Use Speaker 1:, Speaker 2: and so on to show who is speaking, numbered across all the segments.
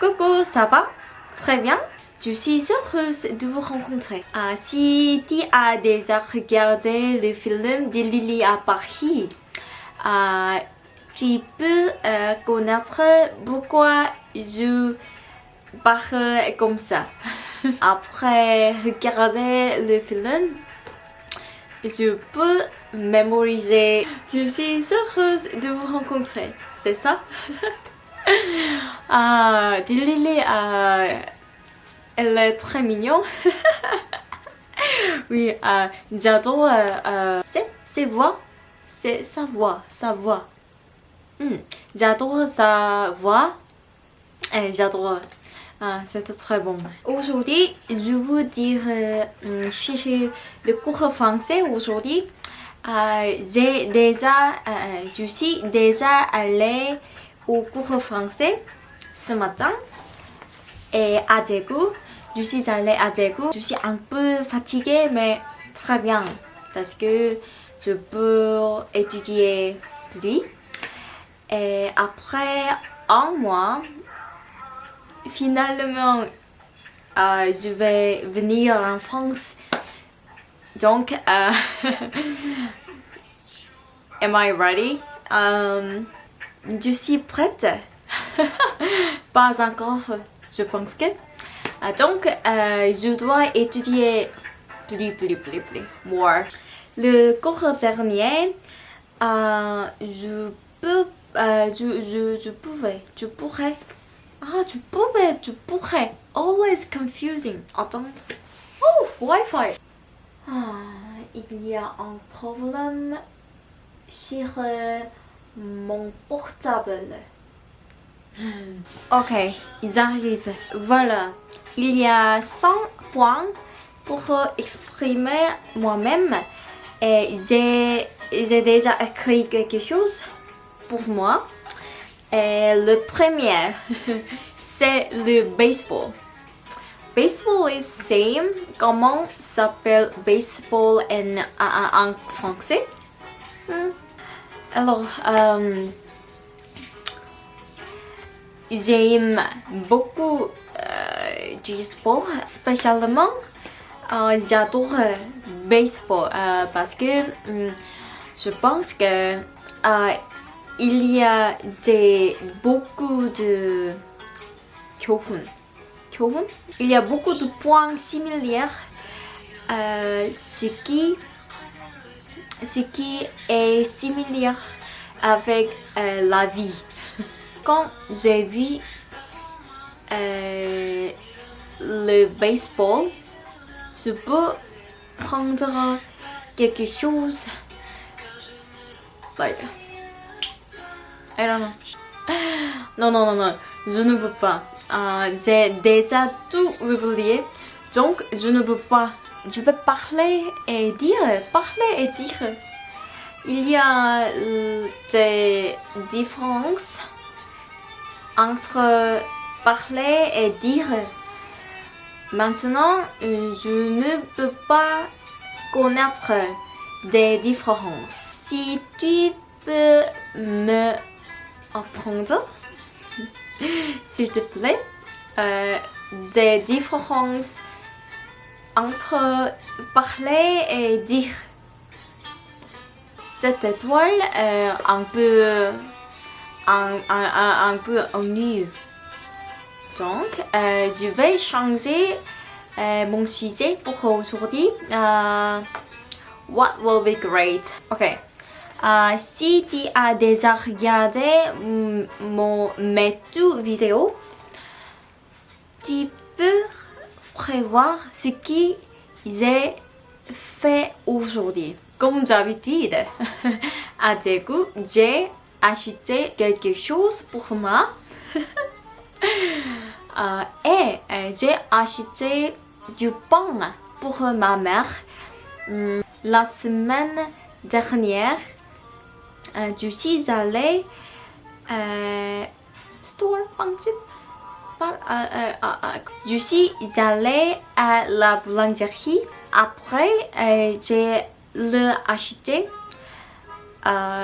Speaker 1: Coucou, ça va? Très bien. Je suis heureuse de vous rencontrer. Si tu as déjà regardé le film de Lily à Paris, tu peux connaître pourquoi je parle comme ça. Après regarder le film, je peux mémoriser. Je suis heureuse de vous rencontrer. C'est ça? Lily, elle est très mignonne. Oui, j'adore ses voix. C'est sa voix. J'adore sa voix. J'adore. C'était très bon. Aujourd'hui, je veux dire sur le cours français. Aujourd'hui, je suis déjà allée au cours français ce matin. Et à Daegu, je suis allée à Daegu. Je suis un peu fatiguée, mais très bien. Parce que je peux étudier plus. Et après un mois, finalement, je vais venir en France. Donc, am I ready? Je suis prête. Pas encore, je pense que. Donc, je dois étudier plus, more. Le cours dernier, je pourrais. Always confusing. Attends. Oh, Wi-Fi. Il y a un problème sur mon portable. Ok, ils arrivent. Voilà. Il y a 100 points pour exprimer moi-même. Et j'ai déjà écrit quelque chose pour moi. Et le premier, c'est le baseball. Baseball is same. Comment s'appelle baseball en français? Alors, j'aime beaucoup du sport, spécialement j'adore baseball parce que je pense que il y a beaucoup de 교훈? Il y a beaucoup de points similaires, ce qui est similaire avec la vie. Quand j'ai vu le baseball, je peux prendre quelque chose, like, I don't know. Non, je ne veux pas. J'ai déjà tout oublié, donc je ne veux pas. Je peux parler et dire. Il y a des différences entre parler et dire. Maintenant, je ne peux pas connaître des différences. Si tu peux me apprendre, s'il te plaît, des différences entre parler et dire. Cette étoile est un peu ennuyeux. Donc, je vais changer mon sujet pour aujourd'hui. What will be great? Ok. Si tu as déjà regardé mes deux vidéos, tu peux prévoir ce que j'ai fait aujourd'hui. Comme d'habitude, à Daegu, j'ai acheté quelque chose pour moi. Et j'ai acheté du pain pour ma mère. La semaine dernière, je suis allée je suis allée à la boulangerie. Après, j'ai acheté.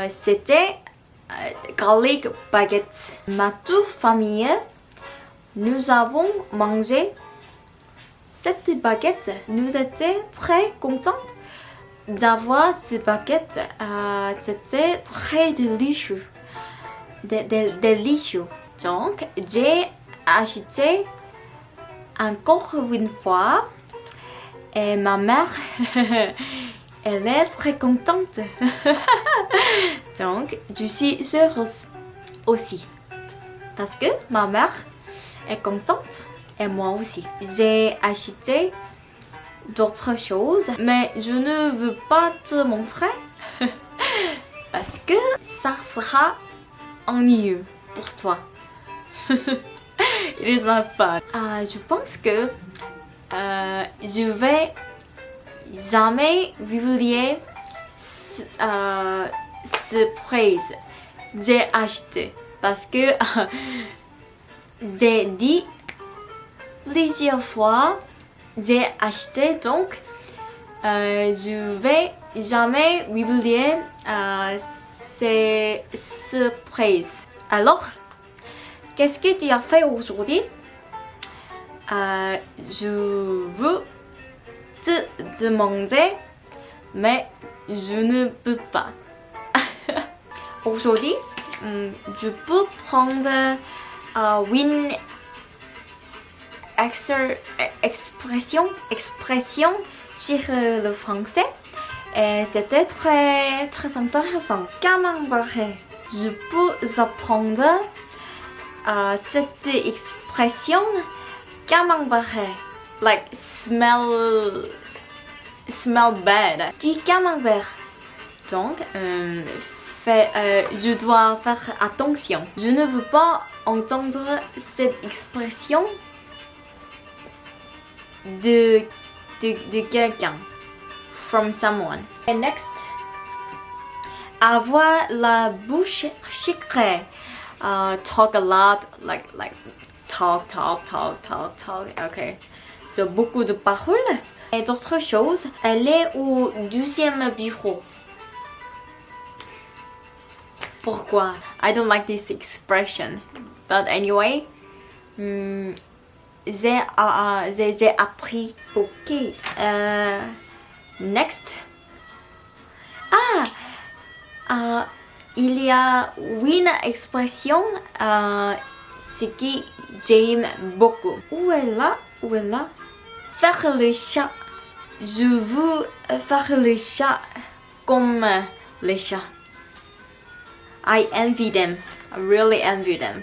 Speaker 1: C'était garlic baguette. Ma toute famille nous avons mangé cette baguette. Nous étions très contentes d'avoir cette baguette. C'était très délicieux. Délicieux. Donc, j'ai acheté encore une fois. Et ma mère, elle est très contente. Donc, je suis heureuse aussi. Parce que ma mère est contente et moi aussi. J'ai acheté d'autres choses, mais je ne veux pas te montrer parce que ça sera ennuyeux pour toi. It is not fun. Je pense que je vais jamais publier ce prix. J'ai acheté parce que j'ai dit plusieurs fois j'ai acheté, donc je vais jamais publier ce prix. Alors, qu'est-ce que tu as fait aujourd'hui? Je veux te demander, mais je ne peux pas. Aujourd'hui, je peux prendre une expression sur le français. Et c'était très intéressant. Camembert. Je peux apprendre cette expression. Camembert, like smell bad. Du camembert. Donc, je dois faire attention. Je ne veux pas entendre cette expression de quelqu'un. From someone. And next, avoir la bouche sucrée. Talk a lot, like talk. Okay. So beaucoup de paroles. Et d'autres choses. Aller au 12e bureau. Pourquoi? I don't like this expression. But anyway, j'ai appris. Ok. Next. Il y a une expression ce que j'aime beaucoup. Où est là? Faire le chat. Je veux faire le chat comme les chats. I envy them. I really envy them.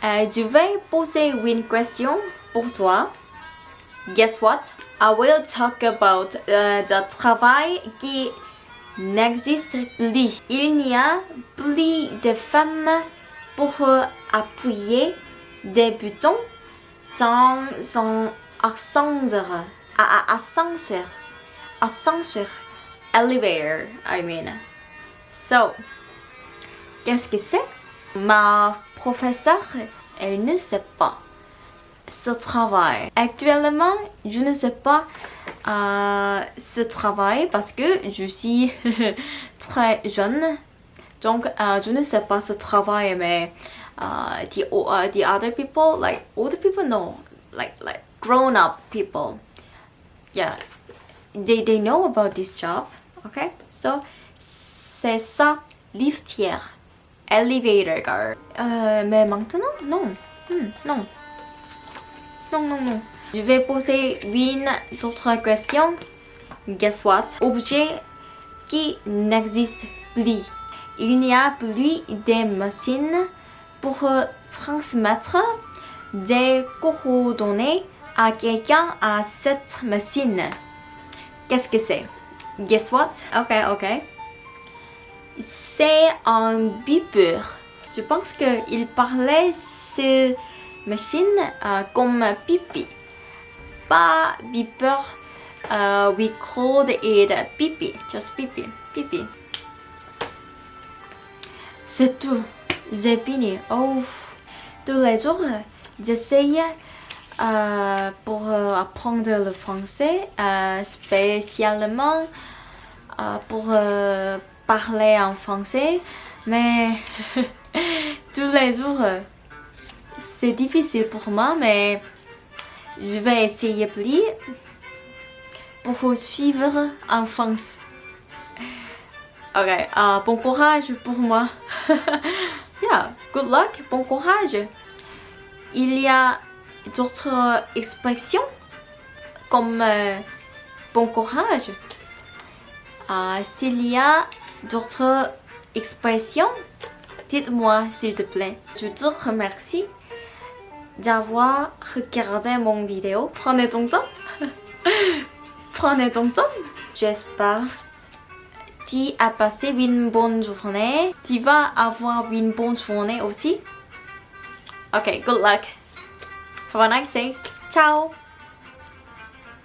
Speaker 1: Je vais poser une question pour toi. Guess what? I will talk about the travail qui n'existe plus. Il n'y a plus de femmes pour appuyer des boutons dans un ascenseur. Ascenseur. Elevator, I mean. So, qu'est-ce que c'est? Ma professeure, elle ne sait pas ce travail. Actuellement, je ne sais pas ce travail parce que je suis très jeune. Donc, je ne sais pas ce travail, mais the other people, like older people, no, like grown-up people, yeah, they know about this job, okay? So, c'est ça, liftière, elevator girl. Mais maintenant, non. Non. Je vais poser une autre question. Guess what? Objet qui n'existe plus. Il n'y a plus de machines pour transmettre des coordonnées à quelqu'un à cette machine. Qu'est-ce que c'est? Guess what? Ok. C'est un beeper. Je pense qu'il parlait ce machine comme pipi. Pas beeper. We called it pipi. Just pipi. C'est tout. J'ai fini. Oh. Tous les jours, j'essaye pour apprendre le français, spécialement pour parler en français. Mais tous les jours, c'est difficile pour moi, mais je vais essayer plus pour suivre en France. Ok, bon courage pour moi. Yeah, good luck, bon courage. Il y a d'autres expressions comme bon courage. S'il y a d'autres expressions, dites-moi s'il te plaît. Je te remercie d'avoir regardé mon vidéo. Prenez ton temps. Prenez ton temps. J'espère que tu as passé une bonne journée. Tu vas avoir une bonne journée aussi. Ok, good luck. Have a nice day. Ciao.